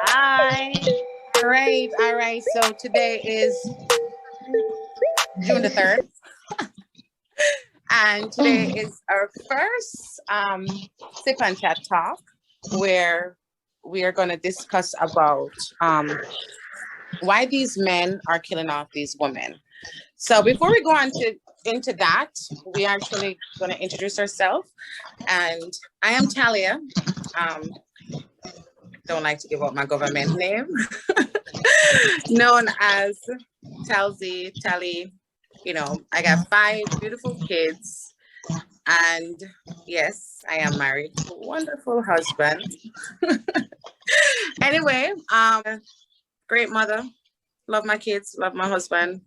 Hi. All right. So today is June the 3rd, and today is our first Sip and Chat talk where we are going to discuss about why these men are killing off these women. So before we go on into that, we are actually going to introduce ourselves. And I am Talia. Don't like to give out my government name. Known as Talzy, Tally. I got 5 beautiful kids. And yes, I am married to a wonderful husband. Anyway, great mother. Love my kids, love my husband,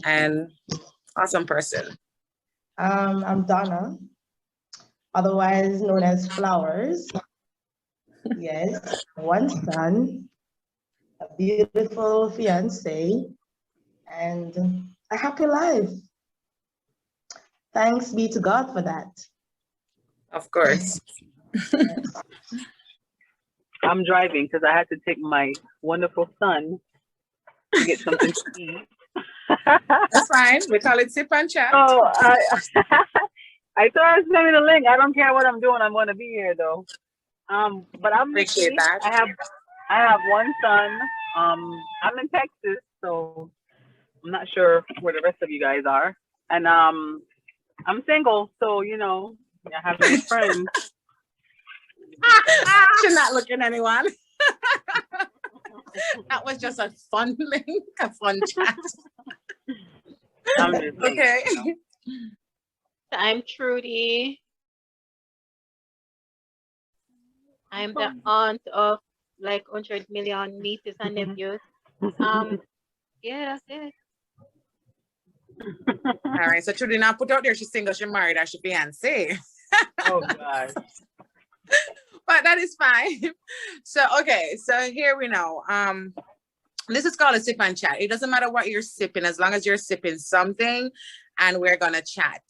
and awesome person. I'm Donna, otherwise known as Flowers. Yes, 1 son, a beautiful fiance, and a happy life. Thanks be to God for that. Of course. Yes. I'm driving because I had to take my wonderful son to get something to eat. That's fine. We call it Sip and Chat. Oh, I thought I was sending the link. I don't care what I'm doing. I'm going to be here though. But I'm Appreciate Nikki. that. I have 1 son. I'm in Texas, so I'm not sure where the rest of you guys are. And I'm single, so I have any friends. She's not looking at anyone. That was just a fun link, a fun chat. I'm just Okay. I'm Trudy. I'm the aunt of like 100 million nieces and nephews. Yeah, that's it. All right. So Trudy now put out there she's single, she's married, or she fiancé. Oh God. But that is fine. So here we know. This is called a sip and chat. It doesn't matter what you're sipping, as long as you're sipping something, and we're gonna chat.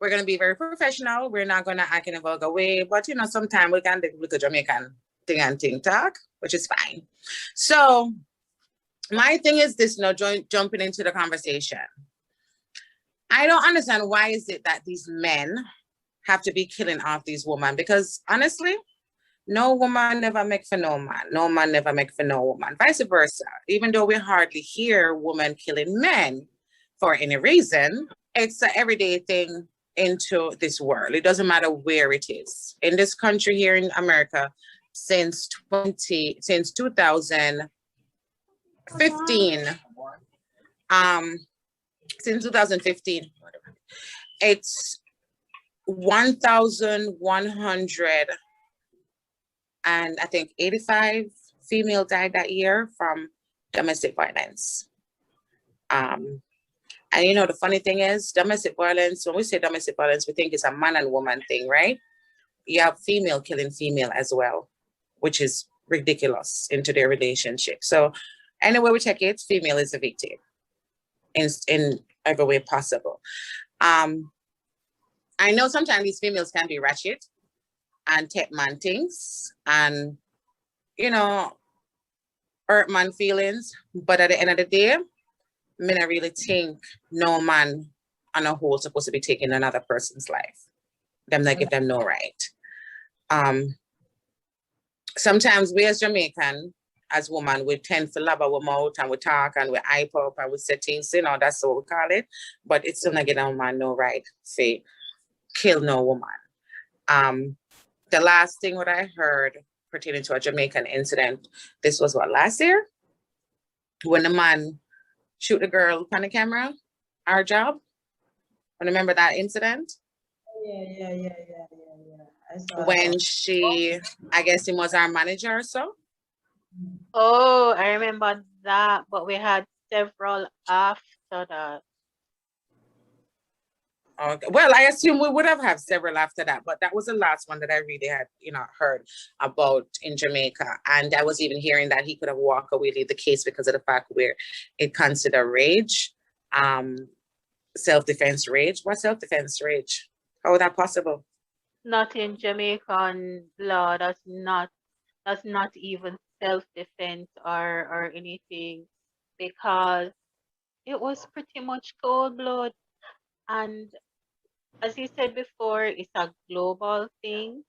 We're gonna be very professional. We're not gonna act in a vulgar way, but sometimes we can do a Jamaican thing and ting talk, which is fine. So my thing is this, jumping into the conversation. I don't understand why is it that these men have to be killing off these women, because honestly, no woman never make for no man. No man never make for no woman. Vice versa. Even though we hardly hear women killing men for any reason, it's an everyday thing into this world. It doesn't matter where it is. In this country here in America, since 2015, it's 1,100 and I think 85 female died that year from domestic violence. And the funny thing is, domestic violence, when we say domestic violence, we think it's a man and woman thing, right? You have female killing female as well, which is ridiculous into their relationship. So anyway we check it, female is a victim in every way possible. I know sometimes these females can be ratchet and take man things and, hurt man feelings. But at the end of the day, men I really think no man on a whole supposed to be taking another person's life. Them not give them no right. Sometimes we as Jamaican, as women, we tend to love our mouth and we talk and we hype up and we say things, that's what we call it. But it's still not giving a man no right to kill no woman. The last thing what I heard pertaining to a Jamaican incident, this was last year? When the man shoot the girl on the camera, our job. Remember that incident? Yeah. I saw When that. she, I guess it was our manager or so. Oh, I remember that, but we had several after that. Okay. Well, I assume we would have several after that, but that was the last one that I really had, heard about in Jamaica. And I was even hearing that he could have walked away, leave the case because of the fact where it considered rage, self-defense rage. What self-defense rage? How is that possible? Not in Jamaican law. That's not that's not even self-defense or anything, because it was pretty much cold blood. And as you said before, it's a global thing.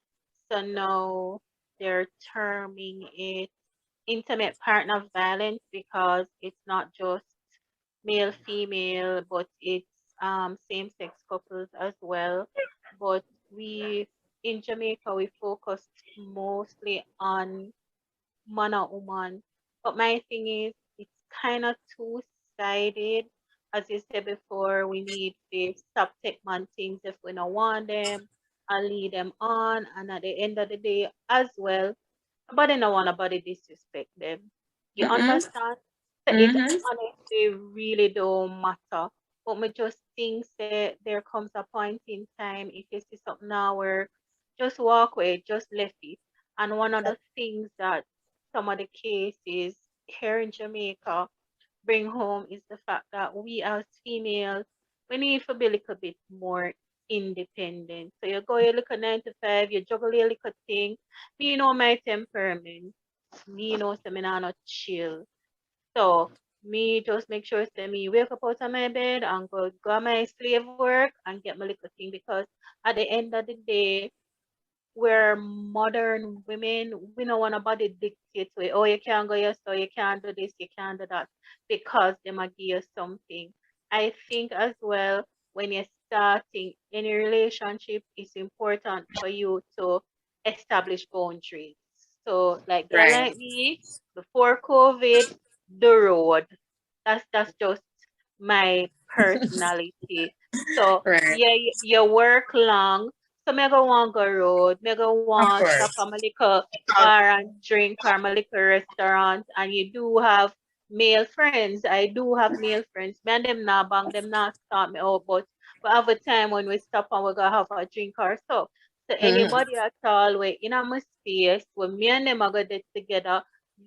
So now they're terming it intimate partner violence, because it's not just male female, but it's same sex couples as well. But we in Jamaica we focused mostly on man or woman. But my thing is, it's kind of two-sided. As you said before, we need to stop take man things if we don't want them and lead them on. And at the end of the day, as well, nobody don't want nobody disrespect them. You Mm-mm. understand? So it Mm-hmm. honestly really don't matter. But me just think that there comes a point in time, if you see something now where just walk away, just left it. And one of the things that some of the cases here in Jamaica bring home is the fact that we as females, we need to be a little bit more independent. So you go your little 9 to 5, you juggle your little thing. Me know my temperament. Me know say me nah not chill. So me just make sure say me wake up out of my bed and go my slave work and get my little thing, because at the end of the day, we're modern women. We don't want nobody dictate to it. Oh, you can't go here, so you can't do this, you can't do that, because they might give you something. I think as well, when you're starting any relationship, it's important for you to establish boundaries. So, like girl Right. like me, before COVID, the road. That's just my personality. So Right. yeah, you work long, so me go want go road, me go Of want stop course. at my little bar and drink or my little restaurant. And you do have male friends. I do have male friends. Me and them not bang, them not start me out, but we have a time when we stop and we go have a drink or so. So Mm-hmm. anybody at all we in a my space when me and them are going together,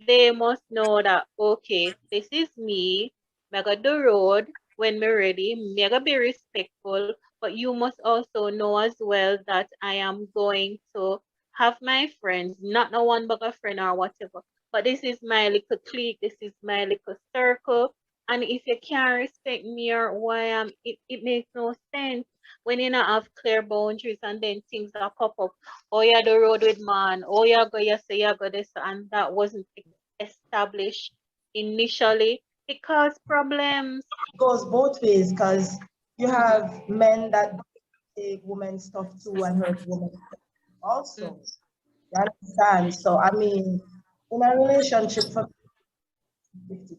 they must know that okay, this is me. Me go the road when me ready. Me go be respectful, but you must also know as well that I am going to have my friends, not no one but a friend or whatever. But this is my little clique, this is my little circle. And if you can't respect me or who I am, it makes no sense when you not have clear boundaries and then things that pop up. Oh, yeah, the road with man. Oh, yeah, go, yes, yeah, go this. And that wasn't established initially because problems. Goes both ways because you Mm-hmm, have men that take women's stuff too and hurt women also. You understand? So I mean, in a relationship for 50-50.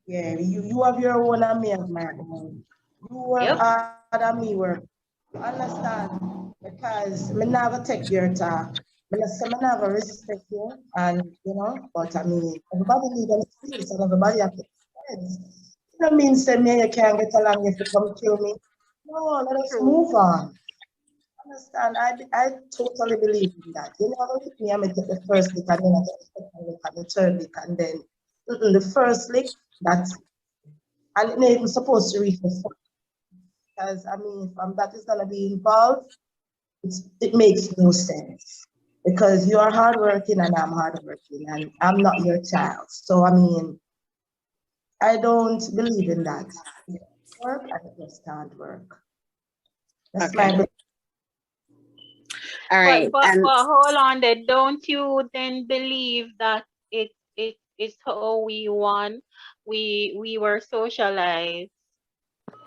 Yeah, you have your own and me have my own. You work yep. hard and me work. Understand? Because me never take your talk. Me never respect you, and but I mean, everybody need them space and everybody have to friends. It don't mean say me you can't get along if you come kill me. No, let us True. move on. Understand? I totally believe in that. You never lick me, I'm gonna take the first lick and then I take the second lick and the third lick and then the first lick, that's and it ain't even supposed to reach the second because I mean if that is gonna be involved, it makes no sense. Because you are hardworking and I'm hardworking and I'm not your child. So I mean, I don't believe in that. It work and it just can't work. That's my Okay. belief. All But right. but And but hold on there. Don't you then believe that it's how we want? We were socialized.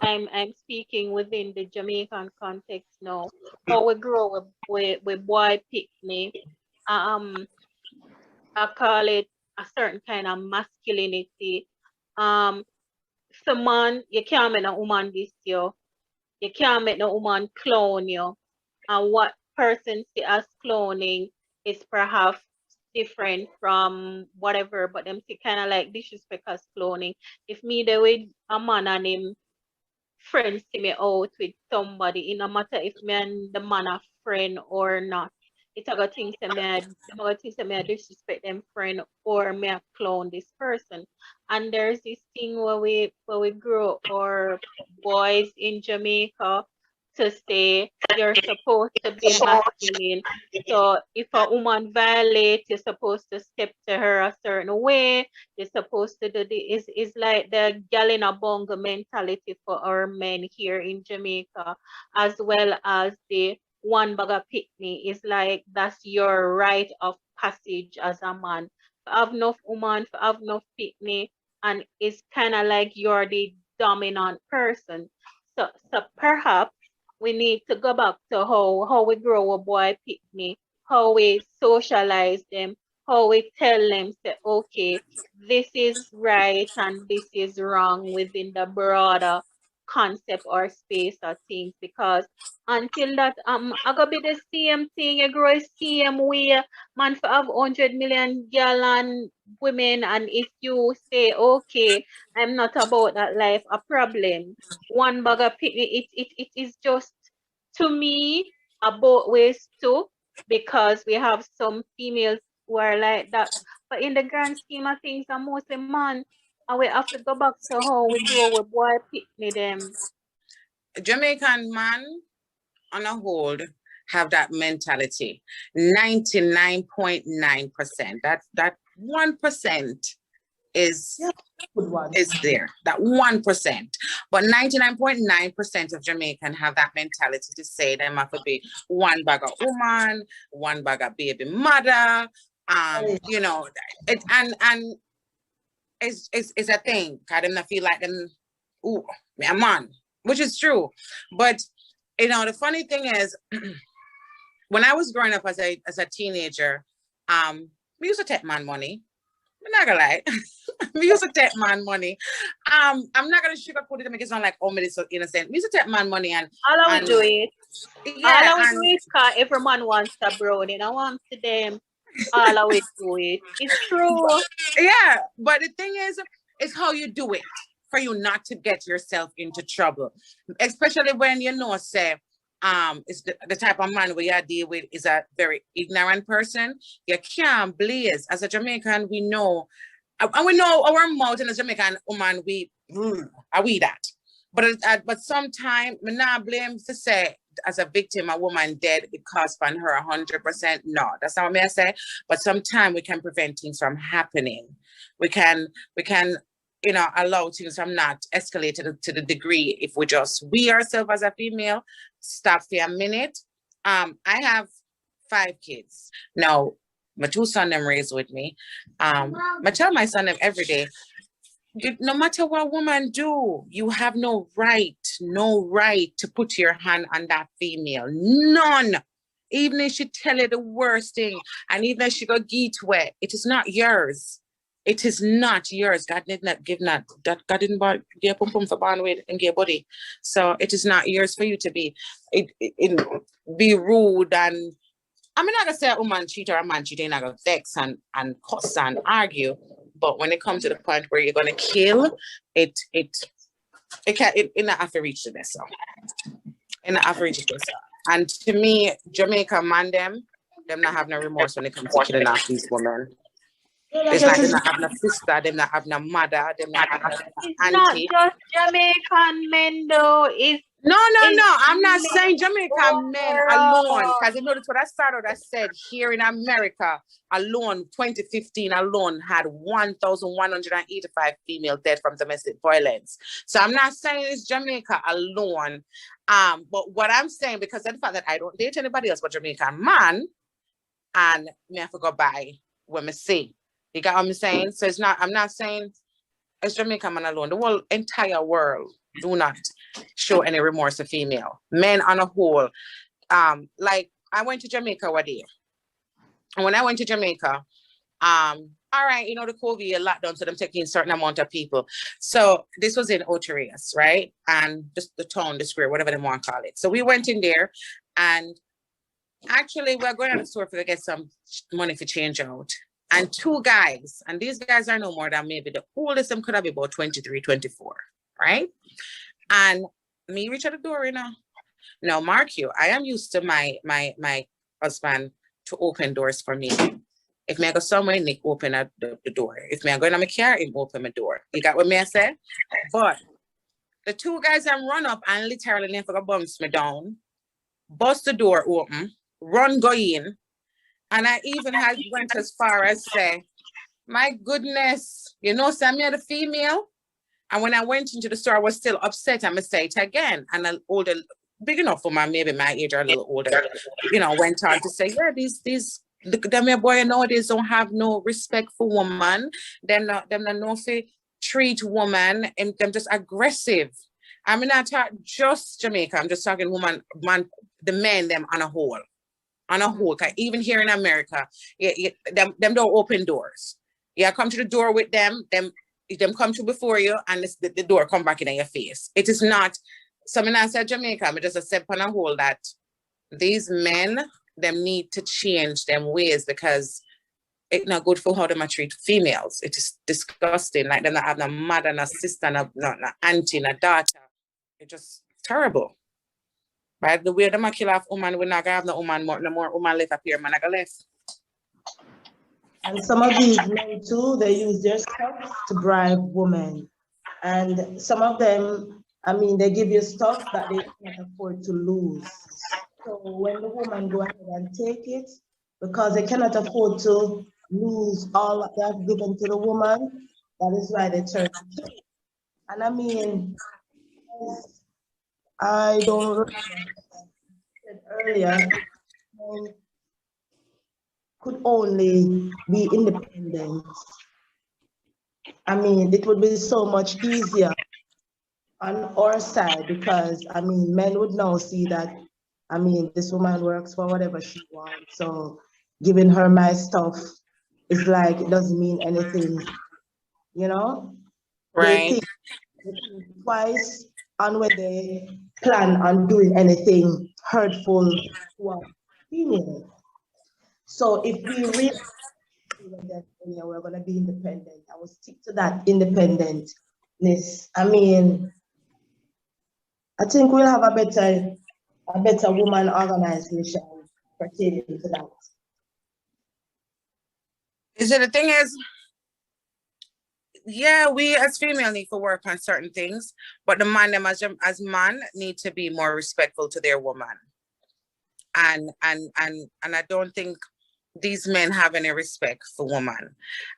I'm speaking within the Jamaican context now. How we grow with boy picnic. Um I call it a certain kind of masculinity. Um so man, you can't make a woman this you. You can't make no woman clone you. And what person see as cloning is perhaps different from whatever, but them see kind of like disrespect as cloning. If me there with a man and him friends see me out with somebody, it no matter if me and the man are friend or not. It's a good thing say me I disrespect them friend or me I clone this person. And there's this thing where we grow our boys in Jamaica. to say you're supposed to be masculine. So if a woman violates, you're supposed to step to her a certain way. You're supposed to do the is like the gal in a bunga mentality for our men here in Jamaica, as well as the one bag of picnic is like that's your rite of passage as a man. For have enough woman, for have enough picnic, and it's kind of like you're the dominant person. So perhaps we need to go back to how we grow a boy picnic, how we socialize them, how we tell them say, okay, this is right and this is wrong within the broader concept or space of things. Because until that I gonna be the same thing, you grow the same way, man for have 100 million girl and women, and if you say okay, I'm not about that life, a problem. One bag of picnic, it is just to me a both ways too, because we have some females who are like that. But in the grand scheme of things, I'm mostly man, and we have to go back to how we grow with boy picnic them. Jamaican man on a whole have that mentality. 99.9%. That 1% is there. That 1%. But 99.9% of Jamaican have that mentality to say them have to be one bag of woman, one bag of baby mother. You know, it and it's a thing. Cause them not feel like them, ooh, me a man, which is true. But you know, the funny thing is, when I was growing up as a teenager, we used to take man money. I'm not gonna lie. We used to take man money. I'm not gonna sugarcoat it to make it sound like oh, me so innocent. We used to take man money and all I would do it. Yeah, all I would do it because every man wants a brownie. I want to them. All I would do it. It's true. Yeah, but the thing is, it's how you do it for you not to get yourself into trouble, especially when you know, say, it's the type of man we are deal with is a very ignorant person. You can't blaze. As a Jamaican, we know, and we know our mouth in a Jamaican woman, are we that? But sometimes, me not blame to say, as a victim, a woman dead, it costs on her 100%. No, that's not what I say. But sometimes we can prevent things from happening. We can, you know, allow things from not escalating to the degree if we ourselves as a female stop for a minute. I have 5 kids. Now, my 2 sons them raised with me. I tell my son them every day, no matter what woman do, you have no right to put your hand on that female. None. Even if she tell you the worst thing, and even if she go get wet, it is not yours. It is not yours. God did not give that. God didn't give pum pum for born with and give body. So it is not yours for you to be be rude. And I'm not gonna say a woman cheat or a man cheat, ain't gonna vex and cuss and argue. But when it comes to the point where you're gonna kill, it not have to reach to this. So it not have to reach to this. And to me, Jamaica man them not have no remorse when it comes to killing off these women. It's like them not have no sister, them not have no mother, them not have no auntie. It's not just Jamaican men though. No. I'm not saying Jamaican men alone, because you notice what I started. I said here in America alone, 2015 alone had 1,185 female dead from domestic violence. So I'm not saying it's Jamaica alone. But what I'm saying, because of the fact that I don't date anybody else but Jamaican man, and me have to go by what me see. You got what I'm saying? So it's not. I'm not saying it's Jamaican man alone. The whole entire world do not show any remorse to female men on a whole. Like I went to Jamaica one day, and when I went to Jamaica, all right, you know, the COVID lockdown, so them taking a certain amount of people. So this was in Oterias, right? And just the town, the square, whatever they want to call it. So we went in there, and actually we're going to the store to get some money for change out. And 2 guys, and these guys are no more than maybe the oldest them could have been about 23, 24, right? And me reach at the door, you know. Now, mark you, I am used to my husband to open doors for me. If me I go somewhere, Nick open the door. If me I go in my car, him open my door. You got what me I say? But The two guys them run up and literally never bumps me down, bust the door open, run go in. And I even had went as far as say, my goodness, you know, Sammy the female. And when I went into the store, I was still upset. I'm going to say it again. And an older, big enough for my, maybe my age or a little older, you know, went on to say, yeah, these, them your boy nowadays don't have no respect for woman. Them not know if treat woman and them just aggressive. I mean, not just Jamaica. I'm just talking woman, man, the men, them on a whole. On a whole, even here in America, them don't open doors. Yeah, come to the door with them come to before you, and the door come back in your face. It is not, something I said Jamaica, I just said on a whole that these men, them need to change them ways because it's not good for how they treat females. It is disgusting. Like them not have no mother, no sister, no auntie, no daughter. It's just terrible. Right? The way them kill off woman, we're not gonna have no more woman left up here, man, I got left. And some of these men too, they use their stuff to bribe women. And some of them, I mean, they give you stuff that they can't afford to lose. So when the woman go ahead and take it, because they cannot afford to lose all that they have given to the woman, that is why they turn to it. And I mean, I don't remember said earlier, could only be independent. I mean, it would be so much easier on our side because, I mean, men would now see that, I mean, this woman works for whatever she wants. So giving her my stuff is like, it doesn't mean anything, you know? Right. They think twice on when they plan on doing anything hurtful to a female. So if we really that we're going to be independent, I will stick to that independentness. I mean, I think we'll have a better woman organization pertaining to that. Is it the thing is, yeah, we as female need to work on certain things, but the man them as man need to be more respectful to their woman. And I don't think these men have any respect for women.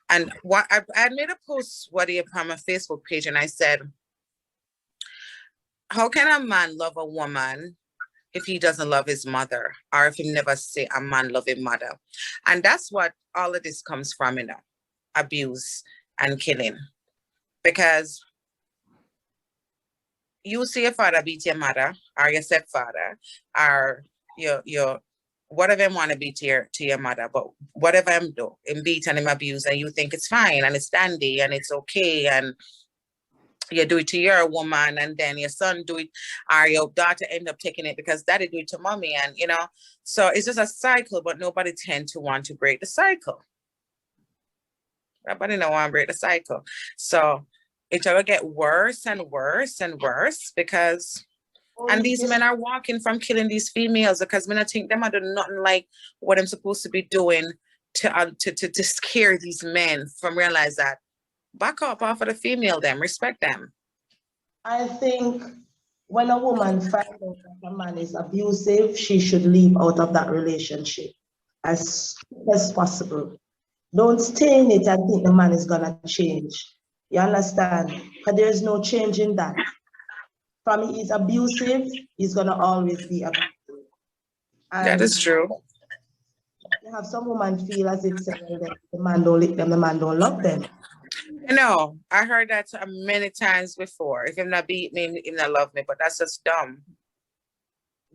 And what I made a post on my Facebook page, and I said, how can a man love a woman if he doesn't love his mother, or if he never say a man love his mother? And that's what all of this comes from, you know, abuse and killing. Because you see your father beat your mother, or your stepfather, or your whatever him want to be to your mother, but whatever him do, him beat and him abuse, and you think it's fine and it's dandy and it's okay, and you do it to your woman, and then your son do it, or your daughter end up taking it because daddy do it to mommy, and you know, so it's just a cycle, but nobody tend to want to break the cycle. Nobody don't want to break the cycle. So it's gonna get worse and worse and worse because and these men are walking from killing these females because men I think them are doing nothing like what I'm supposed to be doing to scare these men from realize that back up off of the female them, respect them. I think when a woman finds out that a man is abusive, she should leave out of that relationship as possible. Don't stay in it and think the man is gonna change. You understand? Because there's no change in that. From he's abusive, he's gonna always be abusive. And that is true. You have some women feel as if the man don't like them, the man don't love them. No, I heard that many times before. If him not beat me, him not love me, but that's just dumb.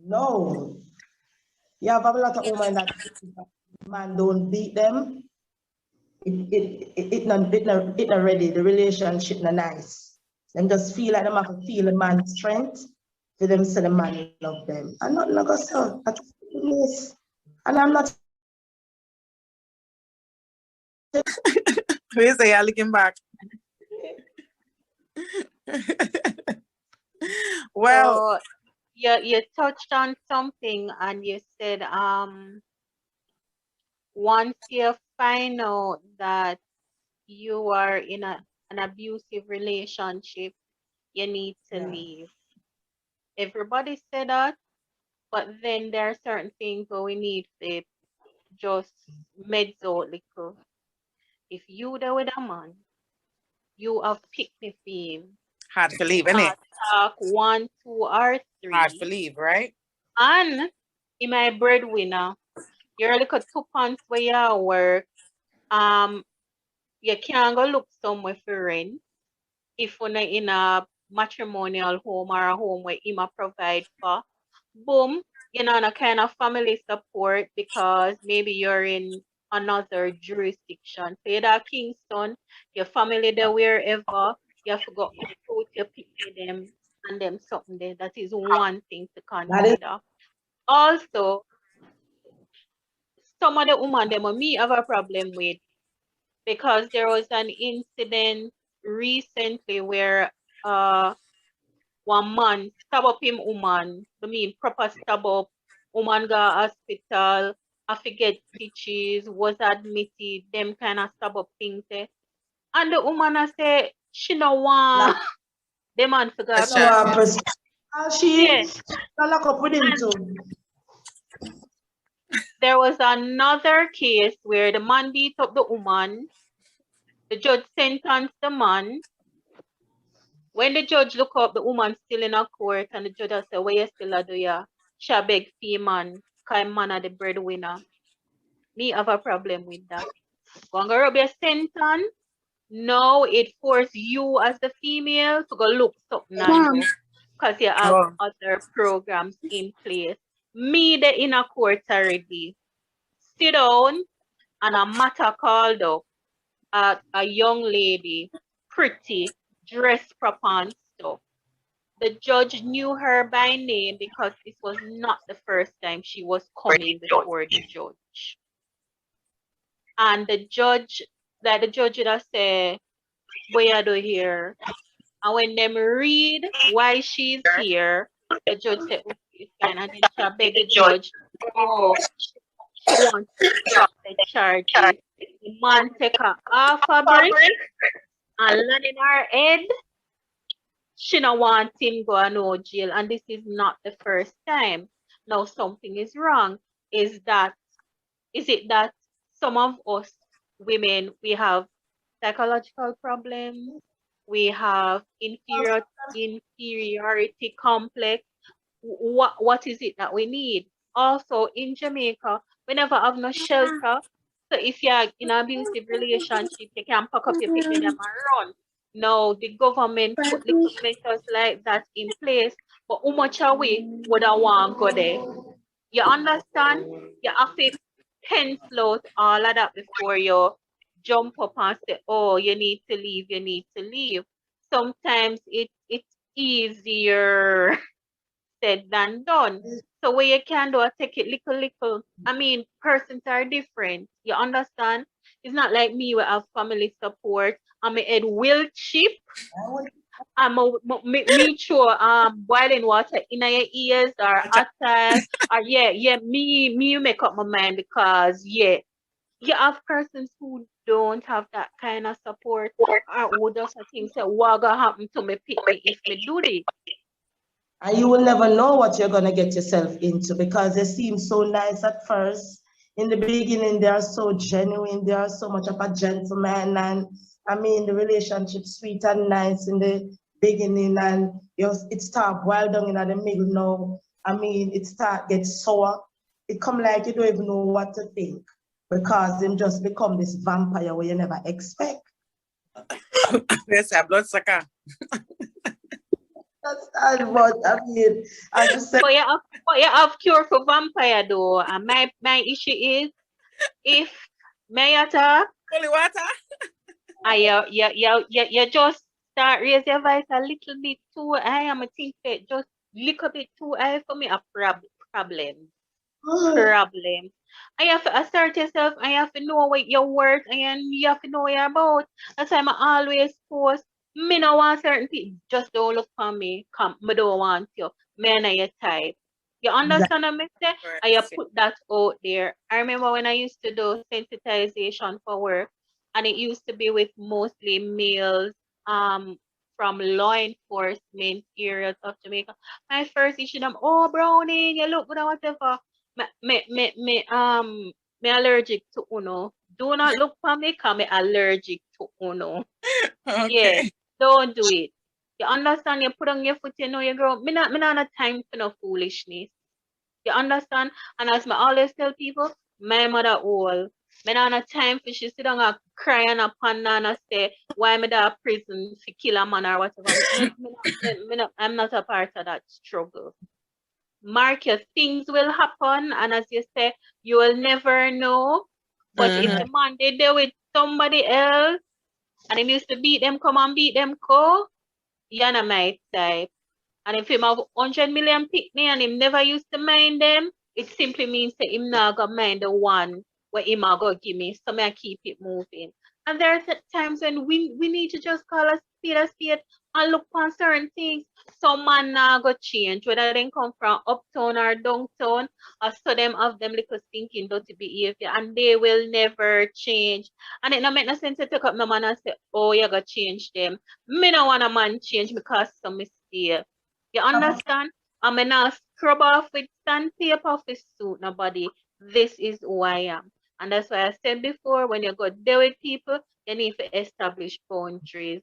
No. You have a lot of women that man don't beat them. It not ready. The relationship not nice. Them just feel like them have to feel a man's strength for them say the man love them. I'm not gonna say that's this. And I'm not Please say you're looking back. Well, so, you touched on something and you said once you find out that you are in an abusive relationship, you need to Yeah. leave. Everybody said that, but then there are certain things where we need to just meds out little. If you there with a man, you have picked the theme. Hard to leave, innit? Talk 1, 2, or 3. Hard to leave, right? And in my breadwinner, you're like a 2 pants where you work. You can't go look somewhere for rent if you're not in a matrimonial home or a home where him a provide for. Boom, you know, a kind of family support because maybe you're in another jurisdiction. Say that Kingston, your family there wherever, you have to go out your pick with them and them something there. That is one thing to That is consider. Also, some of the women them me have a problem with because there was an incident recently where one man stab up him woman, I mean proper stab up, woman go hospital, I forget stitches, was admitted, them kind of stab up things there. And the woman I say she no want the man forgot. That's right. She Yeah. lock up with him And too. there was another case where the man beat up the woman, the judge sentenced the man. When the judge look up, the woman still in a court, and the judge say, "What you still a do ya?" She a beg for man, cause man are the breadwinner. Me have a problem with that. Gonna rub your sentence. No, it force you as the female to go look something and do, cause you have Oh. other programs in place. Me the in a court already. Sit down and a matter called up a young lady, pretty, dressed proper and stuff. The judge knew her by name because this was not the first time she was coming before the judge. And the judge would have say, "What you do here?" And when them read why she's here, the judge said, "Okay, it's fine." And then she beg the judge, "Oh, she wants to drop the charges." The man take her half a brick and land in her head. She don't want him go no jail, and this is not the first time. Now something is wrong. Is it that some of us women we have psychological problems, we have inferiority complex. What is it that we need? Also in Jamaica, we never have no shelter. So if you're in an abusive relationship, you can pack up your picnic them and run. No, the government put little measures like that in place, but how much are we would I want go there? You understand? You have to pencil out all of that before you jump up and say, "Oh, you need to leave, you need to leave." Sometimes it's easier said than done. So what you can do is take it little. I mean, persons are different. You understand? It's not like me where I have family support. I'm a head will chip. I'm a me sure boiling water in your ears or hot tile or me make up my mind because you have persons who don't have that kind of support or who just think say what gonna happen to me pick me if me do this. And you will never know what you're going to get yourself into because they seem so nice at first. In the beginning, they are so genuine. They are so much of a gentleman. And I mean, the relationship sweet and nice in the beginning. And it start wild down in the middle now. I mean, it start get sour. It come like you don't even know what to think because them just become this vampire where you never expect. Yes, a blood sucker. That's what I mean. I just said. But you have cure for vampire though. And my issue is if Mayata Holy water. you just start raise your voice a little bit too high. I'm think that just little bit too high for me a problem. Problem. I have to assert yourself. I have to know what your worth and you have to know what you're about. That's why I'm always post. Me no want certain people. Just don't look for me. Come, me don't want you. Me na your type. You understand what I say? And you put that out there. I remember when I used to do sensitization for work, and it used to be with mostly males, from law enforcement areas of Jamaica. My first issue them, oh Brownie, you look good or whatever. Me allergic to Uno. Do not look for me because me allergic to Uno. Yeah, Okay. don't do it. You understand? You put on your foot, you know you grow. Me not have time for no foolishness. You understand? And as I always tell people, my mother old. Me not have time for she sit down and cry and a panda and say, why me da prison to kill a man or whatever. I'm not a part of that struggle. Marcus, things will happen, and as you say, you will never know. But if the man they there with somebody else and him used to beat them, come and beat them, go, you're not my type. And if him have 100 million picnic and him never used to mind them, it simply means that him not gonna mind the one where him are gonna give me. So may I keep it moving. And there are times when we need to just call a spade and look on certain things. Some man not go change, whether they come from uptown or downtown, or so them have them little stinking dirty behavior, and they will never change. And it not make no sense to take up my man and say, oh, you gotta change them. Me no want a man change because some mistake. You understand? I'm not scrub off with sandpaper for suit nobody. This is who I am. And that's why I said before, when you go there with people, you need to establish boundaries.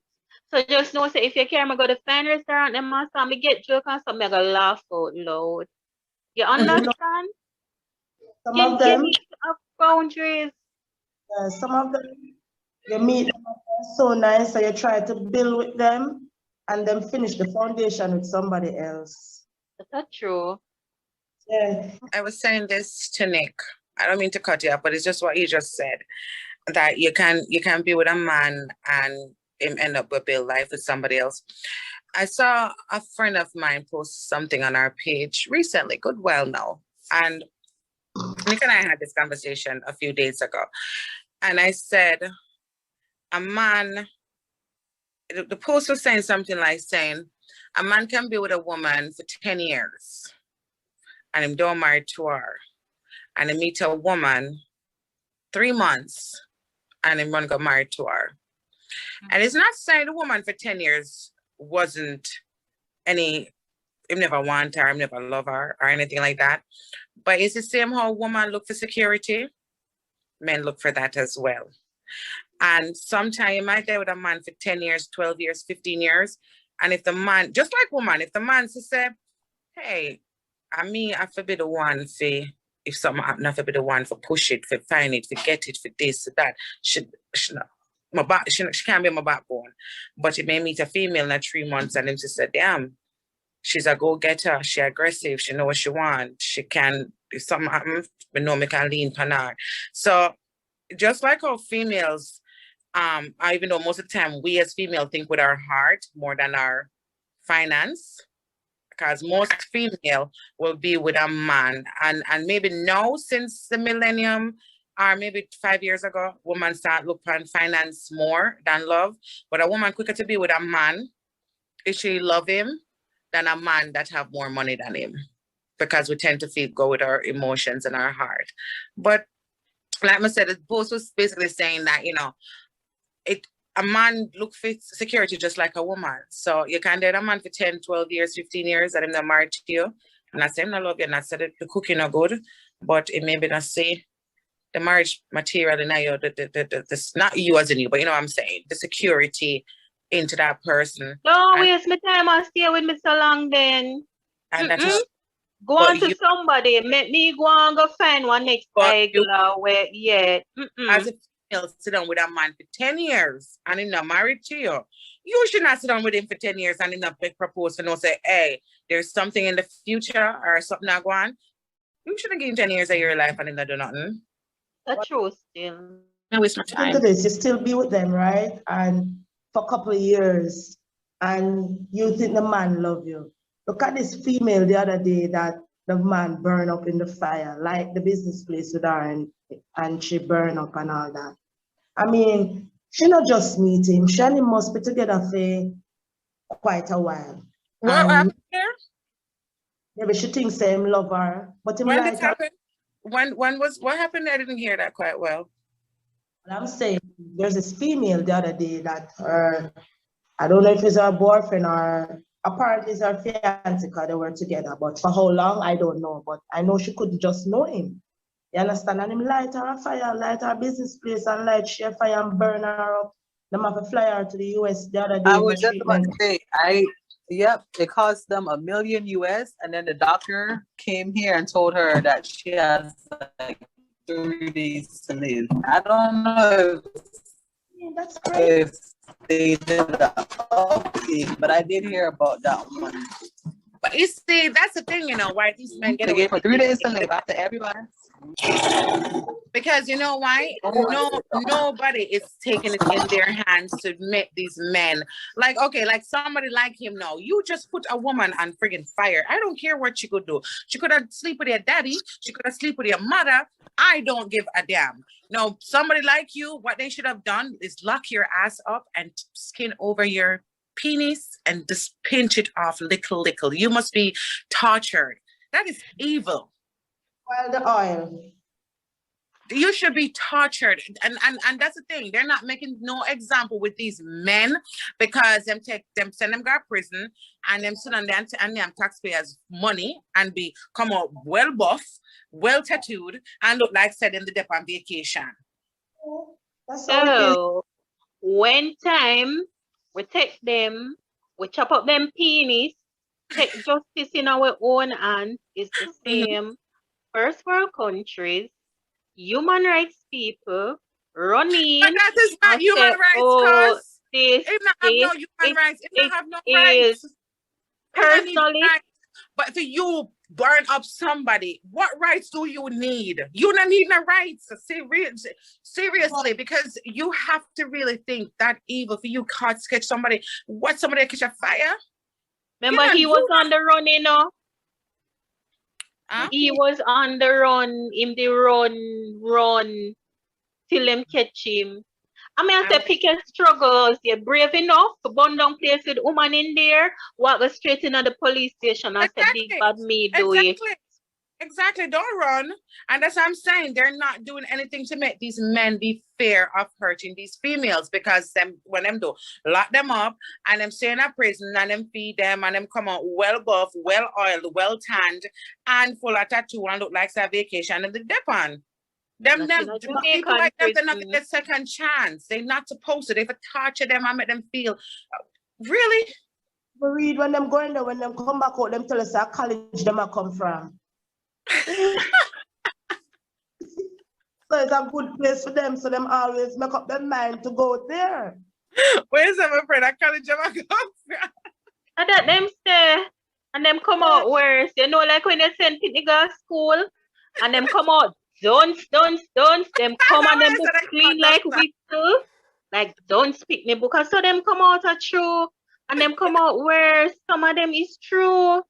So just know, say, if you care, I go to fine restaurant, and must me get joke and some me go laugh out loud. You understand? Some of You them, need to have boundaries. some of them, you meet them, they're so nice, so you try to build with them and then finish the foundation with somebody else. That's true. Yeah. I was saying this to Nick. I don't mean to cut you off, but it's just what he just said. That you can be with a man and him end up with build life with somebody else. I saw a friend of mine post something on our page recently, good while now. And Nick and I had this conversation a few days ago. And I said, a man, the post was saying something like saying, a man can be with a woman for 10 years and him don't marry to her. And he meet a woman 3 months and him run got married to her. And it's not saying the woman for 10 years wasn't him never want her, him never love her or anything like that. But it's the same how women look for security, men look for that as well. And sometimes you might get with a man for 10 years, 12 years, 15 years. And if the man, just like woman, if the man say, hey, I forbid the one for, if something happen, I forbid the one for push it, for find it, for get it, for this, for that. She can't be my backbone. But it may meet a female in 3 months and then she said, damn, she's a go-getter, she aggressive, she know what she wants, she can, if something happens, we know me can lean on her. So just like how females, even though most of the time we as females think with our heart more than our finance, because most female will be with a man. And maybe now since the millennium, or maybe 5 years ago, women start looking at finance more than love. But a woman quicker to be with a man if she love him than a man that have more money than him. Because we tend to go with our emotions and our heart. But like I said, the post was basically saying that, a man look for security just like a woman. So you can date a man for 10, 12 years, 15 years, and him not married to you. I'm not saying I love you, I'm not saying the cooking not good, but it may be not say the marriage material in you, the not you as in you, but you know what I'm saying, the security into that person. Don't waste my time and stay with me so long then. And that is go on to somebody. Make me go and go find one next regular where, yeah. As a female, sit down with a man for 10 years and he's not married to you. You should not sit down with him for 10 years and he's not propose for no say, hey, there's something in the future or something not going on. You shouldn't give him 10 years of your life and he's not do nothing. That's true still. I waste my time. Into this, you still be with them, right? And for a couple of years, and you think the man love you. Look at this female the other day that the man burned up in the fire, like the business place with her, and she burned up and all that. I mean, she not just meet him, she and him must be together for quite a while. What happened there? Maybe she thinks him love her, but him when like this happened? What happened? I didn't hear that quite well. I'm saying there's this female the other day that her I don't know if it's her boyfriend or apparently it's her fiance because they were together. But for how long, I don't know. But I know she couldn't just know him. You understand? And him light her a fire, light her business place and light share fire and burn her up. Them have to fly her to the US the other day. I was just about to say, yep, it cost them $1 million US, and then the doctor came here and told her that she has like 3 days to live. I don't know that's great. if they did the update, but I did hear about that one. But you see, that's the thing, you know, why these men get They away gave her 3 days to live after everybody. Because you know why? Nobody is taking it in their hands to make these men like, okay, like somebody like him now. You just put a woman on friggin' fire. I don't care what she could do. She could have sleep with your daddy. She could have sleep with your mother. I don't give a damn. No, somebody like you, what they should have done is lock your ass up and skin over your penis and just pinch it off little. You must be tortured. That is evil. Well, the oil. You should be tortured. And that's the thing. They're not making no example with these men because send them go to prison and them sit on them and them taxpayers' money and come out well buff, well tattooed, and look like said in the dep on vacation. So when time we take them, we chop up them penis, take justice in our own hands is the same. First world countries, human rights people running. But that is not human rights, cuz. If not have no human rights, if not have no rights. Personally. But for you burn up somebody, what rights do you need? You don't need no rights. Seriously, because you have to really think that evil for you can't catch somebody. What, somebody catch a fire? Remember, he was on the run, you know. He was on the run, in the run till them catch him. I mean, I say pick your struggles. You're brave enough to burn down place with woman in there, walk straight into the police station and say, big bad me do it. Exactly. Don't run. And that's what I'm saying. They're not doing anything to make these men be fair of hurting these females because when them do lock them up and them stay in a prison and them feed them and them come out well buff, well oiled, well tanned, and full of tattoo and look like a vacation and the dip on. Them people like them, they're not getting a second chance. They're not supposed to. They have to torture them and make them feel really. Read when them going there, when them come back out, them tell us that college them a come from. So it's a good place for them, so them always make up their mind to go there. Where's my friend? I college them a come from. And that them stay and them come out worse. You know, like when they send people to school and them come out. Don't. Them come and them book clean like whistle. Like, don't speak me book. And so them come out are true. And them come out where some of them is true.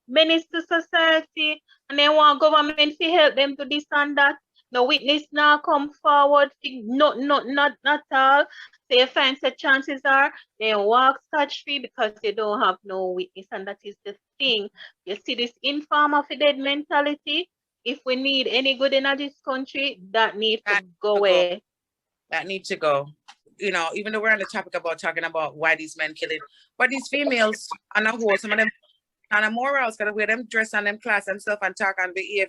Menace to society. And they want government to help them to this and that. No witness now come forward. Not at all. So you find the chances are they walk scotch-free because they don't have no witness. And that is the thing. You see this informal for dead mentality. If we need any good in this country, that needs to go away. That needs to go. You know, even though we're on the topic about talking about why these men killing, but these females, on a whole, some of them on a morals, gotta wear them dress and them class and stuff and talk and behave.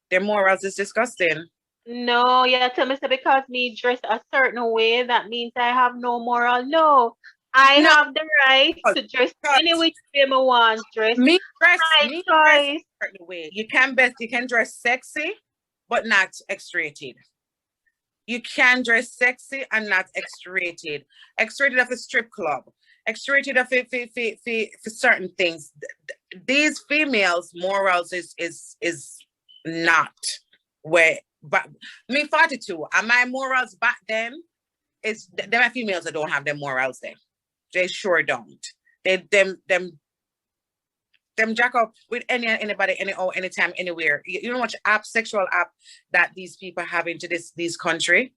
Their morals is disgusting. No, yeah, tell me so because me dress a certain way, that means I have no moral. No. I have the right to dress any which way I want dress. Me dress choice. Certain way. You can dress sexy, but not X-rated. You can dress sexy and not X-rated. X-rated of a strip club. X-rated of for certain things. These females' morals is not where. But me 42. And my morals back then is them are females that don't have their morals there. They sure don't. Them jack up with anybody, anytime, anywhere. You know much sexual app that these people have into this country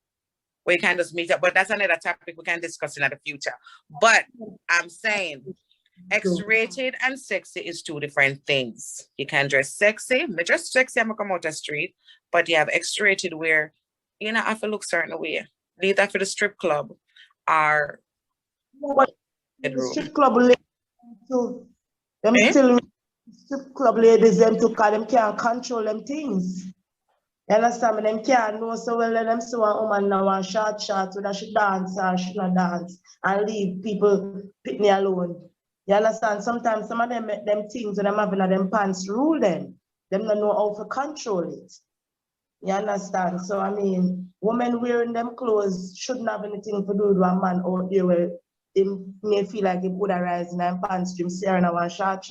where you can just meet up. But that's another topic we can discuss in the future. But I'm saying X-rated and sexy is two different things. You can dress sexy. Me dress sexy, I'm gonna come out the street. But you have X-rated where you know I have to look certain way. Leave that for the strip club or The bedroom. strip club ladies too. Them Eh? still strip club ladies them too, cause them can't control them things. You understand me? Them can't know so well. Let them see one woman now one short, whether she dance or she not dance, and leave people pitney alone. You understand? Sometimes some of them things when them having at them pants rule them. Them don't know how to control it. You understand? So I mean, women wearing them clothes shouldn't have anything to do with a man out there where him may feel like he would arise in them pants, him staring at one shorts.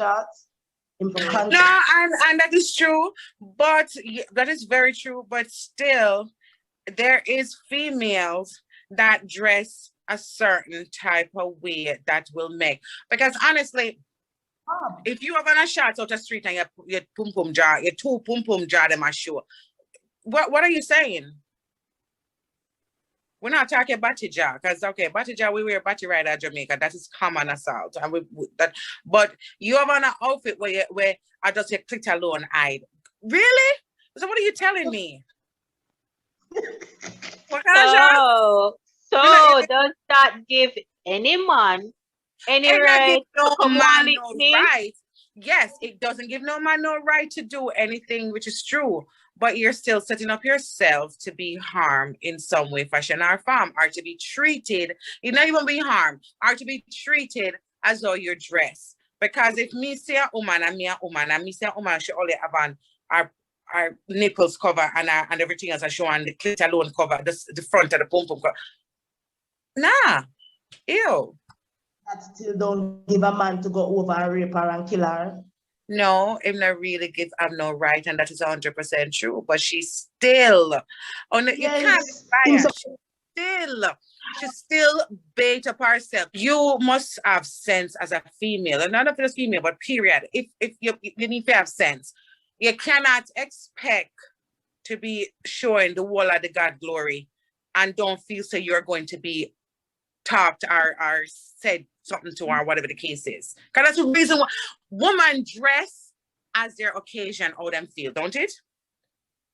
Him for control. No, and that is true, but that is very true. But still, there is females that dress a certain type of way that will make, because honestly, if you have on a shorts out the street and your pum pum jar, your two pum pum jar them a show, what are you saying? We're not talking batty jar, because okay, batty jar we wear batty right at Jamaica. That is common assault, and that. But you have on an outfit where I just say clicked alone eyed. Really? So what are you telling me? What kind of jar? So does that give any man any It not right give no to come man on lick no me? right. Yes, it doesn't give no man no right to do anything, which is true. But you're still setting up yourself to be harmed in some way, fashion, or form, or to be treated. You not even be harmed, or to be treated as though you're dressed. Because if me say a woman and me say a woman, she only have on our nipples cover and everything else I show on the clit alone cover, the front of the pum pum cover. Nah, ew. That still don't give a man to go over and rape her and kill her. No, it not really give her no right, and that is 100% true. But she's still on the, you can't buy her. She's still bait up herself. You must have sense as a female, and not just female, but period. If you need to have sense, you cannot expect to be showing the wall of the God glory and don't feel so you're going to be talked or said something to her, whatever the case is. Because that's the reason why women dress as their occasion how them feel, don't it?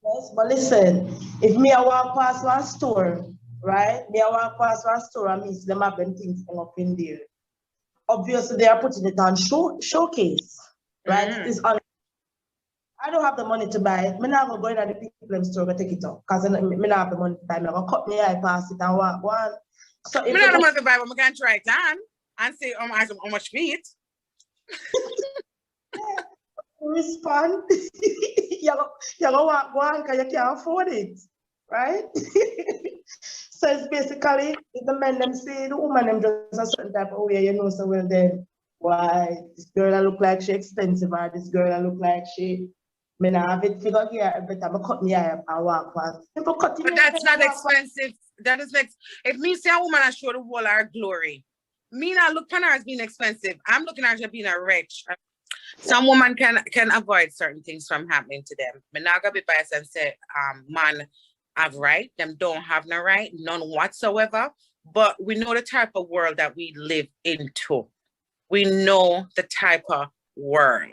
Yes, but listen, if me I walk past one store, right? Me I walk past one store and me see them have them things hung up in there. Obviously, they are putting it on showcase, right? It's on. I don't have the money to buy it. Me not gonna go in at the people store and take it out because me not have the money to buy it. I'm gonna cut me eye pass it and walk one. So if me not have the money to buy, but I can try it on and see how much feet. Respond. you're gonna walk one because you can't afford it, right? So it's basically if the men them say the woman them dress a certain type of way, you know, so well then why this girl I look like she expensive or this girl I look like she me not have it figure here every time I cut me eye up and walk past. But that's not expensive. That is like if me say a woman I show the wall our glory. Me not look upon her as being expensive. I'm looking at her as being a rich. Some women can avoid certain things from happening to them. Me not gonna be biased and say man have right, them don't have no right, none whatsoever. But we know the type of world that we live into. We know the type of world.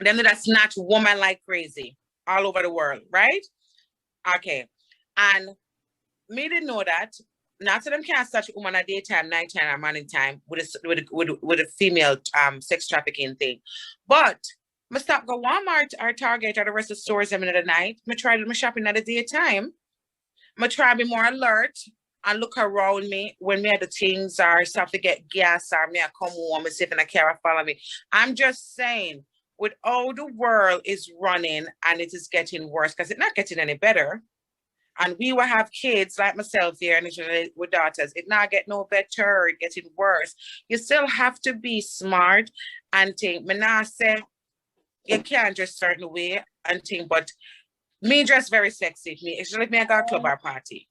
Them that snatch woman like crazy all over the world, right? Okay. And me didn't know that. Not to them can't snatch woman at daytime, nighttime, or morning time with a female sex trafficking thing. But I stop go Walmart or Target or the rest of the stores in the night. I try to my shopping at the daytime. I try to be more alert and look around me when me had the things or stuff to get gas or me I come home and see if I can follow me. I'm just saying, with all the world is running and it is getting worse because it's not getting any better. And we will have kids like myself here and with daughters. It not get no better, it getting worse. You still have to be smart and think. Me not say you can't dress certain way and think, but me dress very sexy. Me, it's like me I got a club or party.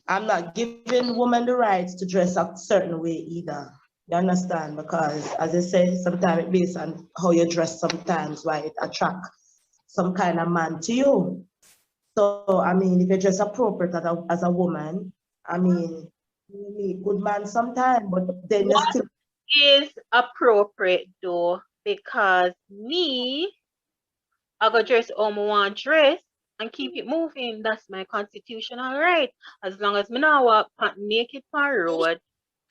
I'm not giving women the rights to dress a certain way either. You understand? Because as I said, sometimes it's based on how you dress sometimes, why it attract some kind of man to you. So, I mean, if you dress appropriate as a woman, I mean, you meet good man sometime, but then What still is appropriate though? Because me, I go dress how I want dress and keep it moving. That's my constitutional right. As long as me not walk naked on road.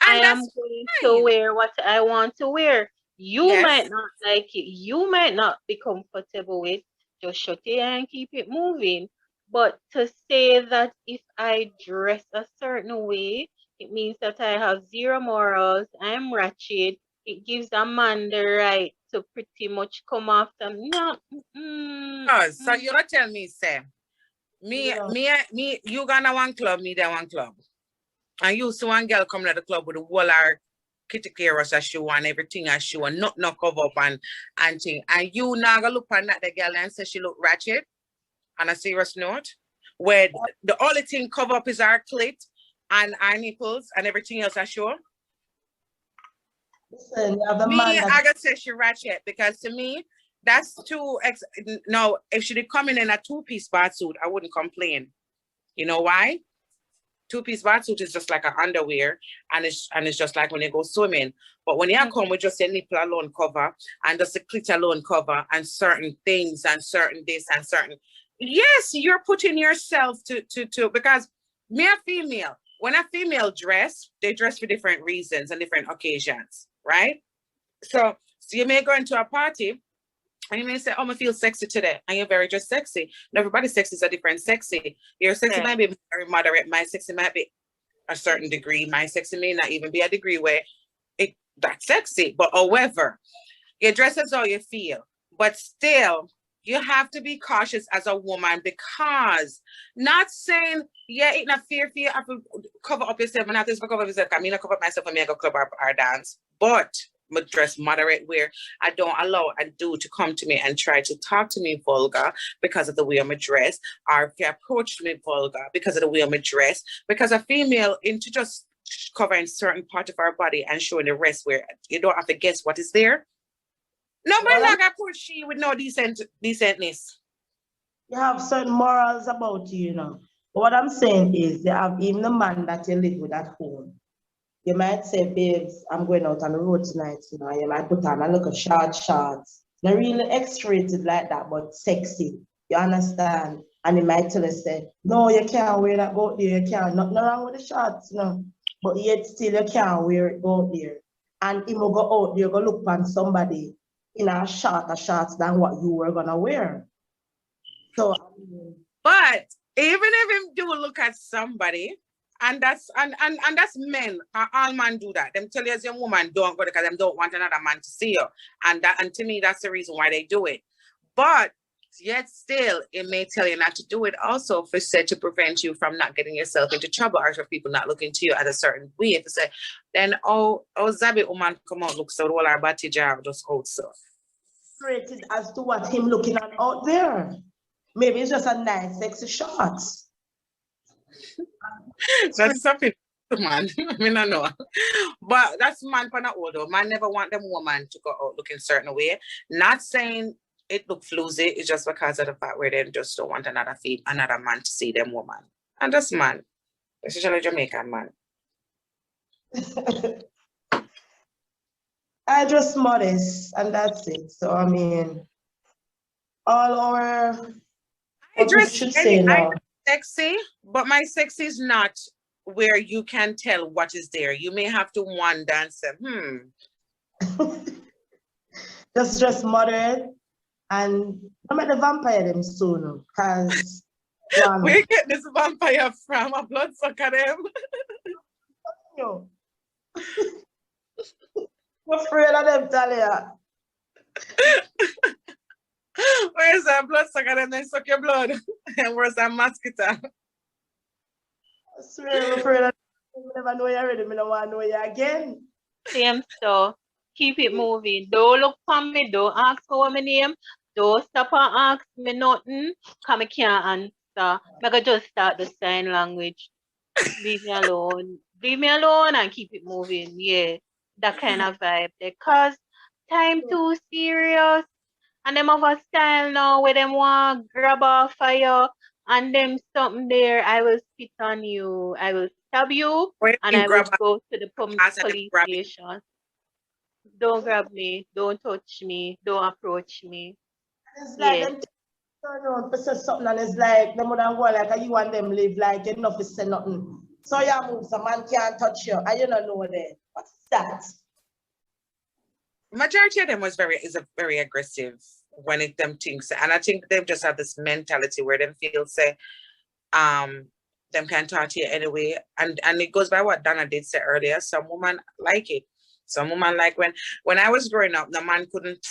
I And am that's going to fine. wear what I want to wear. You Yes. might not like it. You might not be comfortable with. Just shut it and keep it moving. But to say that if I dress a certain way, it means that I have zero morals, I'm ratchet. It gives a man the right to pretty much come after me. No, So you don't tell me, say, me, you gonna one club, me there one club. And you see one girl coming at the club with a whole our kitty clear us a shoe and everything a shoe and nothing no cover up and thing. And you now go look on that the girl and say she look ratchet on a serious note. Where the only thing cover up is our clit and our nipples and everything else I show. Listen, you have the Me, man I that gotta say she ratchet because to me, that's too no, if she did come in a two-piece bathsuit, I wouldn't complain. You know why? Two-piece bathsuit is just like an underwear and it's just like when you go swimming. But when you come with just a nipple alone cover and just a clit alone cover and certain things and certain this and certain, yes, you're putting yourself to because me a female, when a female dress, they dress for different reasons and different occasions, right? So you may go into a party and you may say, oh, I feel sexy today. And you're very just sexy. And everybody's sexy is a different sexy. Your sexy might be very moderate. My sexy might be a certain degree. My sexy may not even be a degree where that's sexy. But however, you dress as how you feel. But still, you have to be cautious as a woman because not saying, yeah, it's not fear for you have to cover up yourself and have to cover up yourself. I mean, I cover up myself and me I go club or dance. But I dress moderate where I don't allow a dude to come to me and try to talk to me vulgar because of the way I'm dressed, or if you approach me vulgar because of the way I'm dressed, because a female into just covering certain part of our body and showing the rest where you don't have to guess what is there. Nobody not gonna approach she with no decentness. you have certain morals about you, you know. But what I'm saying is, you have even the man that you live with at home. You might say, babes, I'm going out on the road tonight, you know. You might put on a look of shorts. Not really X-rated like that, but sexy. You understand? And he might tell us, say, no, you can't wear that out there. You can't. Nothing wrong with the shorts, you know. But yet still you can't wear it out there. And he will go out there, go look on somebody in a shorter shorts than what you were gonna wear. So, but even if him do look at somebody, and that's men, all men do that. Them tell you as a woman don't go because them don't want another man to see you, and to me that's the reason why they do it. But yet still, it may tell you not to do it also for said to prevent you from not getting yourself into trouble or for people not looking to you at a certain way. To say, then Zabi woman come out look so all our body jar just out so. Rated as to what him looking at out there. Maybe it's just a nice, sexy shorts. That's something, man. I mean, I know. But that's man for not older. Man never want them woman to go out looking certain way. Not saying it look floozy, it's just because of the fact where they just don't want another man to see them woman. And that's man. Especially Jamaican man. I just modest and that's it. So I mean, all our I dress sexy, but my sexy is not where you can tell what is there. You may have to wonder and say, Just dress moderate and I'm at the vampire them soon because where you get this vampire from? A bloodsucker them. Yo. I'm afraid of them, Talia. Where's that bloodsucker them? They suck your blood. And where's that mosquito? I swear I'm afraid of them. I never know you already. I don't want to know you again. Same stuff. Keep it moving. Don't look for me. Don't ask for my name. Don't stop and ask me nothing. Because I can't answer. I can just start the sign language. Leave me alone. Leave me alone and keep it moving. Yeah. That kind of vibe. Because time too serious. And them have a style now where them want grab off fire and them something there. I will spit on you. I will stab you and I will go to the police station. Don't grab me. Don't touch me. Don't approach me. It's like them turn around for say something and it's like them would go like you and them live like enough to say nothing. So you move, some man can't touch you, and you don't know that. What's that? Majority of them is very aggressive when it them things, and I think they just have this mentality where them feel say, them can talk to you anyway, and it goes by what Donna did say earlier. Some women like it. Some women like when I was growing up, the man couldn't,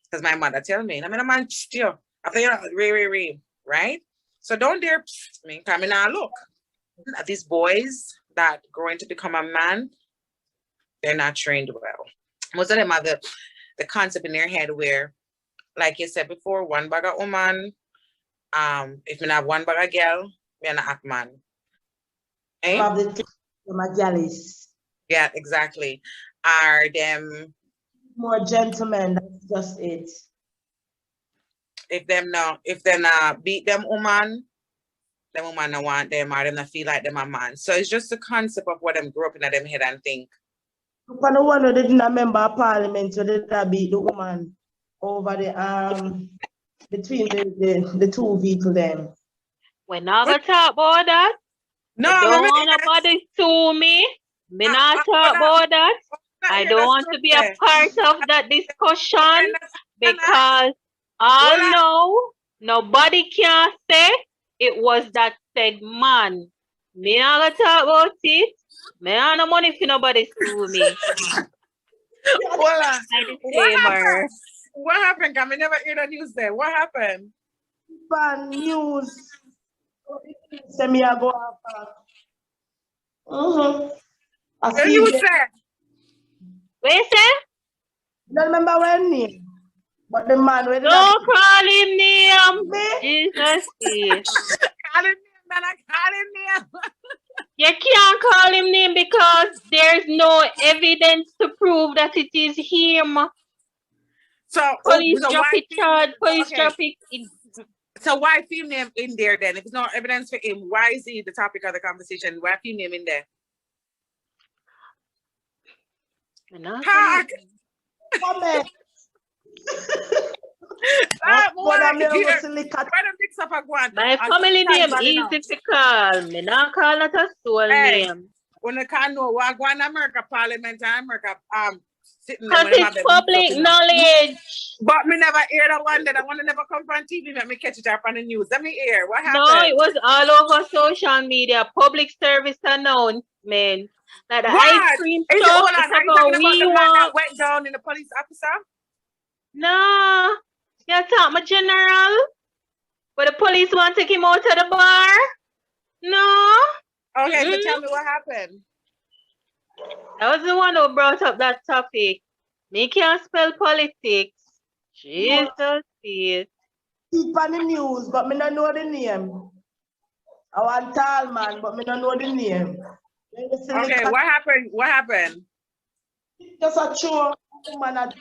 because my mother tell me, I mean, a man still after you know, right? So don't dare me, come in and look. These boys that growing to become a man, they're not trained well. Most of them have the concept in their head where, like you said before, one bag of woman, if me have one bag of girl, me an act man. Eh? Yeah, exactly. Are them more gentlemen? That's just it. If them beat them woman no want them, or them not feel like them a man. So it's just the concept of what them grew up in them head and think. But no one who didn't remember a parliament, so they did beat the woman over the between the two vehicles them. We're not gonna talk about that. No, I don't want nobody sue me. Me not talk about that. I don't want to be a part of that discussion because I know nobody can say it was that said man. Me not gonna talk about it. Me not no money for nobody sue me. What happened? Can we never hear the news there? What happened? Bad news. Send me a go after. Then you say. What you say? Don't remember when name. But the man with don't call him name. Jesus is. Call him name, man. I call him name. You can't call him name because there's no evidence to prove that it is him. So police drop it charge. Police drop it. So why film name in there then? If there's no evidence for him, why is he the topic of the conversation? Why film name in there? Talk. Comment. My family name easy to call. Me not call not a soul name. When I can't know what going to America Parliament and America because it's public knowledge. But me never hear that one that I want to never come on TV, let me catch it up on the news. Let me hear what happened. No, it was all over social media, public service announcement. Like the ice cream shop, it's about we want. Went down in the police officer? No, you're talking about general? But the police want to take him out of the bar? No. Okay, but tell me what happened. I was the one who brought up that topic. Me can't spell politics. Jesus is. Keep on the news, but me don't know the name. I want tall man, but me don't know the name. Okay, what happened? What happened? Just a show woman a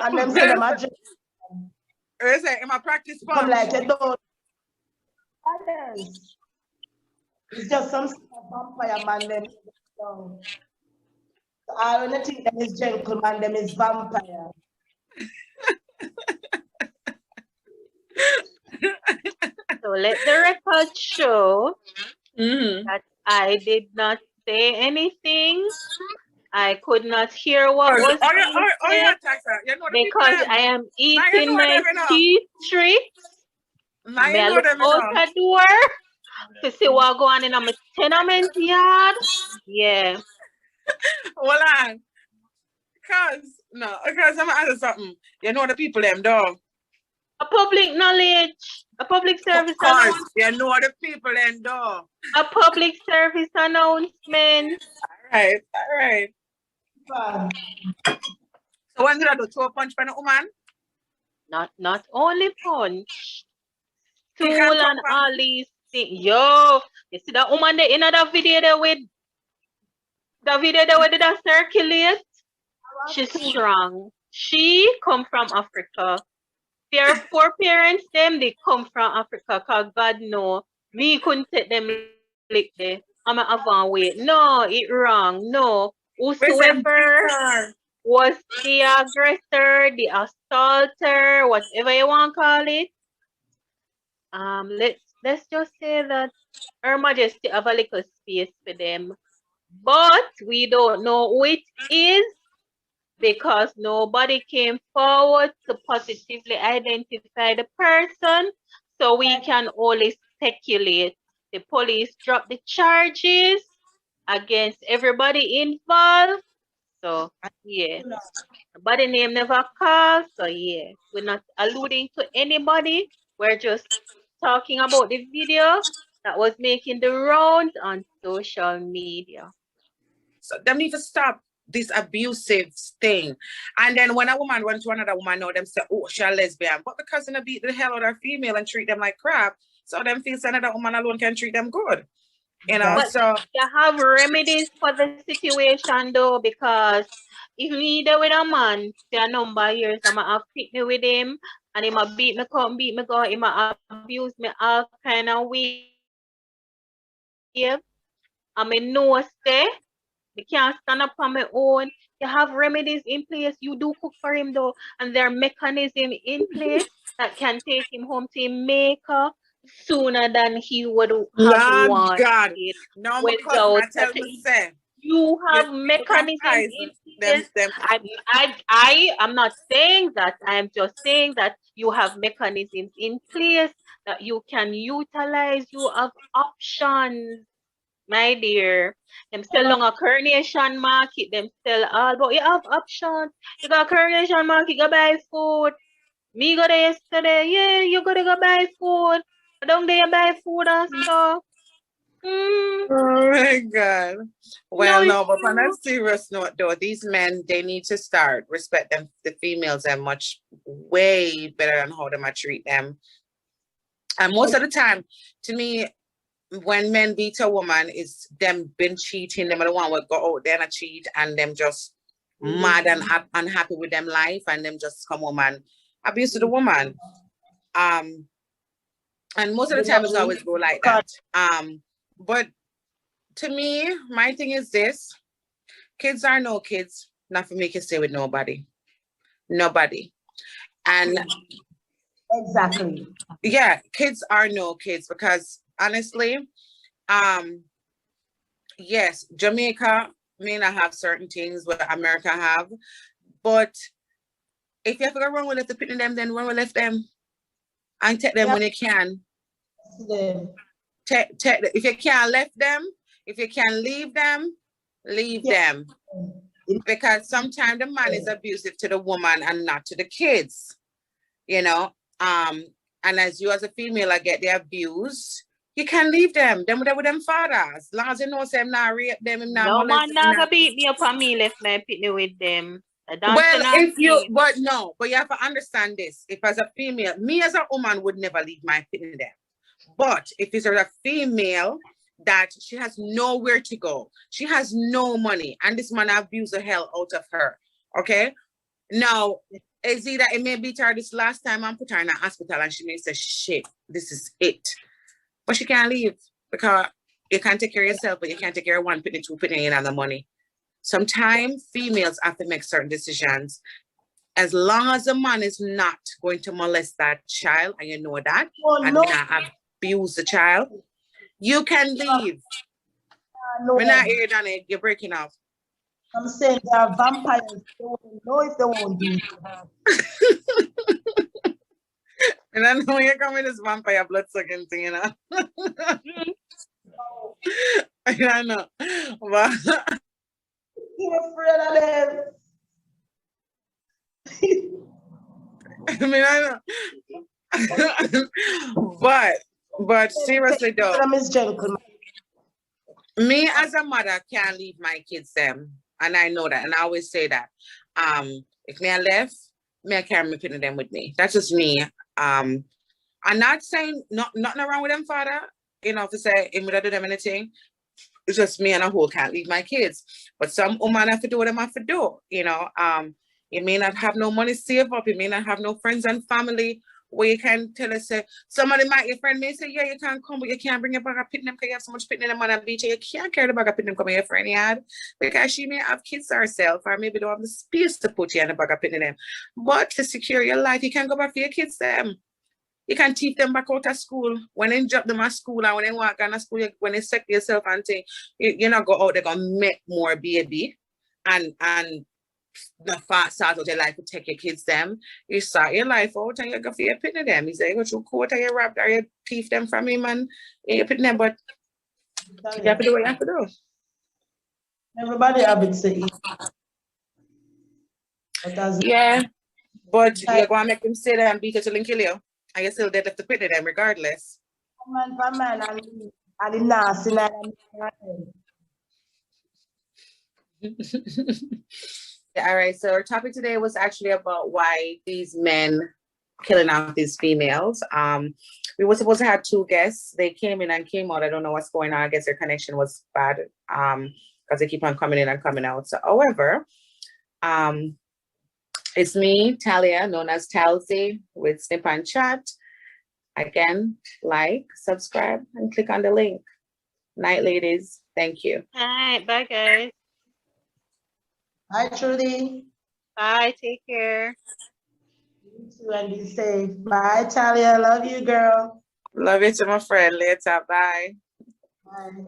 and them say them a in my practice I'm like you don't. It's just some vampire man them. So I don't think them is gentleman, them is vampire. So let the record show that I did not say anything. I could not hear what was said because I am eating my cheese treat. I look out the door to see what going on in my tenement yard. Yeah. Hold on. Because I'm asking something. You know the people them dog. A public knowledge. A public service of course, you know the people them dog. A public service announcement. All right. So when did I do? Throw a punch by the woman? Not only punch. Tool and all these things. Yo, you see that woman there in that video there with the video there where did that circulate? She's strong. She come from Africa. Their poor parents, them they come from Africa, cause God know me couldn't take them like there. I'm a avant wait. No, it wrong. No. Whosoever was the aggressor, the assaulter, whatever you want to call it. Let's let's just say that Her Majesty have a little space for them. But we don't know who it is because nobody came forward to positively identify the person. So we can only speculate. The police dropped the charges against everybody involved. So yeah. Body name never called. So yeah. We're not alluding to anybody. We're just talking about the video that was making the rounds on social media. So them need to stop this abusive thing. And then when a woman runs to another woman, now them say, oh, she's a lesbian. But because they beat the hell out of female and treat them like crap, so them feel another woman alone can treat them good. You know, But so you have remedies for the situation though, because if me there with a man for a number of years, I'ma have picked me with him and he might beat me come, beat me go, he might abuse me all kind of way. I mean no stay. We can't stand up on my own. You have remedies in place. You do cook for him though, and there are mechanisms in place that can take him home to Jamaica sooner than he would have Lord wanted. God. No, because I Without tell such me say. you have You mechanisms vampires, in place. them. I'm not saying that. I am just saying that you have mechanisms in place that you can utilize. You have options, my dear. Them sell on a coronation market, them sell all, but you have options. You got a coronation market, go buy food. Me go there yesterday, yeah, you gotta go buy food. Down there buy food and stuff. Oh my God. Well, No, no, but on a serious note though, these men, they need to start respect them. The females are much way better than how they might treat them. And most of the time, to me, when men beat a woman, is them been cheating. Them are the one will go out there and cheat, and them just mad and unhappy with them life, and them just come home and abuse to the woman. And most of the time it's always go like that. But to me, my thing is this: kids are no kids. Not for me to stay with nobody. Nobody. And Exactly. yeah, kids are no kids because honestly, yes, Jamaica may not have certain things what America have, but if you have to go run with the picking them, then run with them and take them when you can. Take if you can't left them, if you can leave them, leave them. Because sometimes the man is abusive to the woman and not to the kids, you know. And as you as a female, I get the abuse. You can leave them. Them with them fathers. As long as you know them not rape them, no man not gonna beat me up on me left my pitney with them. Well, if you but you have to understand this. If as a female, me as a woman would never leave my pitney there. But if it's a female that she has nowhere to go, she has no money, and this man abuse the hell out of her. Okay. Now, is either it may beat her this last time and put her in a hospital and she may say, shit, this is it. But she can't leave because you can't take care of yourself, but you can't take care of one penny, two penny, and the money. Sometimes females have to make certain decisions. As long as the man is not going to molest that child, and you know that, and not abuse the child, you can leave. We're not here, Danny. You're breaking off. I'm saying there are vampires. They won't know if they won't do it. And I know you're coming this vampire blood sucking thing, you know. I know. But You're afraid of them. I mean, I know. but seriously though, me as a mother can't leave my kids them. And I know that. And I always say that. If me I left, me I carry me putting them with me. That's just me. I'm not saying nothing wrong with them, father. You know, to say if I do them anything. It's just me and a whole can't leave my kids. But some women have to do what they have to do. You know, you may not have no money saved up. You may not have no friends and family where you can tell us, say, somebody might, your friend may say, yeah, you can't come, but you can't bring your bag of picking them because you have so much picking them on the beach. You can't carry the bag of picking them come your friend yard because she may have kids herself or maybe don't have the space to put you in the bag of picking them. But to secure your life, you can go back for your kids them. You can teach them back out of school. When they drop them at school and when they walk out of school, when they set yourself and think, you're not go out, they're going to make more baby and the fast start out your life to take your kids them. You start your life out and you go for your pitney them. You say you go through court or you wrap or you thief them from him and you pitney them, but you have to do what you have to do. Everybody have it say yeah, but you're going to make them sit there and beat you till they kill you. And you still dead left to pitney them regardless. Man, and the nasty All right, so our topic today was actually about why these men killing off these females. We were supposed to have 2 guests. They came in and came out. I don't know what's going on. I guess their connection was bad because they keep on coming in and coming out. So, however, it's me, Talia, known as Talsy, with Snip and Chat. Again, like, subscribe, and click on the link. Night, ladies. Thank you. All right, bye, guys. Bye, Trudy. Bye, take care. You too, and be safe. Bye, Talia. Love you, girl. Love you to my friend. Later. Bye. Bye.